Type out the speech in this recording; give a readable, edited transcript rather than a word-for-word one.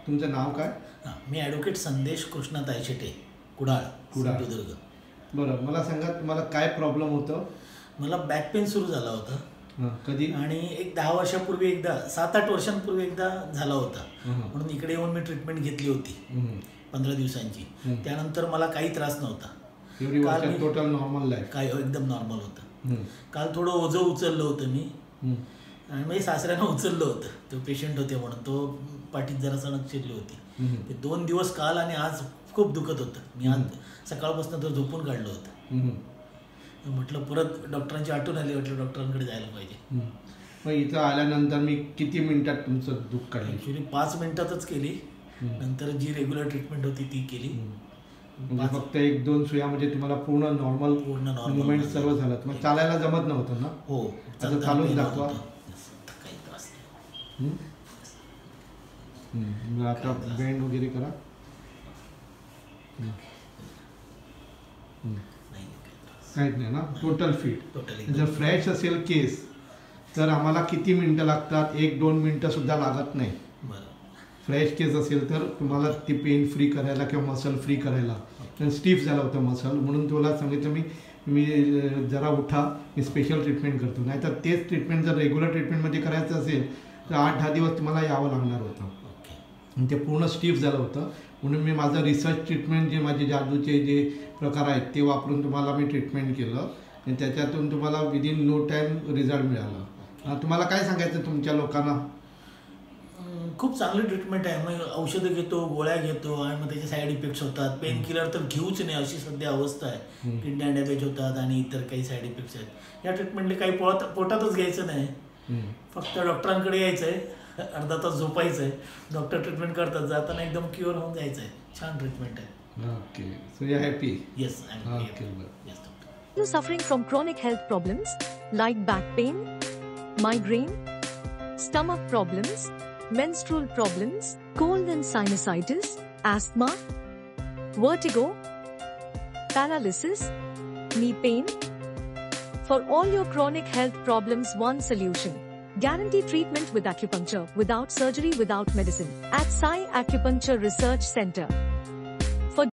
तुमचं नाव काय? मी ॲडव्होकेट संदेश कृष्ण तायशेटे, कुडाळ, सिंधुदुर्ग. बरं, मला सांगा तुम्हाला काय प्रॉब्लेम होतं? मला बॅक पेन सुरू झाला होता. कधी? आणि एक 10 वर्षापूर्वी एकदा, 7-8 वर्षांपूर्वी एकदा झाला होता. म्हणून इकडे येऊन मी ट्रीटमेंट घेतली होती 15 दिवसांची. त्यानंतर मला काही त्रास नव्हता. Total normal life? काय एकदम नॉर्मल होतं. काल थोडं ओझं उचललं होतं मी, आणि म्हणजे सासऱ्यानं उचललं होतं. तो पेशंट होते म्हणून, तो पाठीत जरा सणक शिरली होती. ते 2 दिवस काल आणि आज खूप दुखत होतं. मी आज सकाळपासून तर झोपून काढलं होतं. म्हटलं परत डॉक्टरांची आठवण आली, म्हटलं डॉक्टरांकडे जायला पाहिजे. मग इथं आल्यानंतर मी किती मिनिटात तुमचं दुःख काढलं? ॲक्च्युली 5 मिनिटातच केली. नंतर जी रेग्युलर ट्रीटमेंट होती ती केली. म्हणजे फक्त 1-2 सुया म्हणजे तुम्हाला पूर्ण नॉर्मल मुवमेंट सर्व झालं. मग चालायला जमत नव्हतं ना? हो, आता चालून दाखवा. काही त्रास नाही. आता बेंड वगैरे करा. काहीच नाही ना? Total fit. जर फ्रेश असेल केस तर आम्हाला किती मिनटं लागतात? 1-2 मिनटं सुद्धा लागत नाही. फ्रेश केस असेल तर तुम्हाला ती पेन फ्री करायला किंवा मसल फ्री करायला. स्टिफ झाला होता मसल, म्हणून तुला सांगितलं मी जरा उठा, मी स्पेशल ट्रीटमेंट करतो. नाहीतर तेच ट्रीटमेंट जर रेग्युलर ट्रीटमेंटमध्ये करायचं असेल तर 8-10 दिवस तुम्हाला यावं लागणार होतं. आणि ते पूर्ण स्टिफ झालं होतं. म्हणून मी माझं रिसर्च ट्रीटमेंट, जे माझे जादूचे जे प्रकार आहेत ते वापरून तुम्हाला मी ट्रीटमेंट केलं, आणि त्याच्यातून तुम्हाला विदिन नो टाईम रिझल्ट मिळाला. तुम्हाला काय सांगायचं तुमच्या लोकांना? खूप चांगली ट्रीटमेंट आहे. मग औषधं घेतो, गोळ्या घेतो, आणि मग त्याचे साईड इफेक्ट्स होतात. पेन किलर तर घेऊच नाही अशी सध्या अवस्था आहे. किडन्या डॅमेज होतात आणि इतर काही साईड इफेक्ट्स आहेत. या ट्रीटमेंटला काही पोटातच घ्यायचं नाही, फक्त डॉक्टरांकडे यायचं आहे, अर्धा तास झोपायचं आहे, डॉक्टर ट्रीटमेंट करतात, जाताना एकदम क्युअर होऊन जायचं आहे. छान ट्रीटमेंट आहे. Okay, so you happy? Yes, I am happy. Yes doctor. You suffering from chronic health problems like back pain, migraine, stomach problems, menstrual problems, cold and sinusitis, asthma, vertigo, paralysis, knee pain? For all your chronic health problems, one solution. Guaranteed treatment with acupuncture, without surgery, without medicine. At Sai Acupuncture Research Center.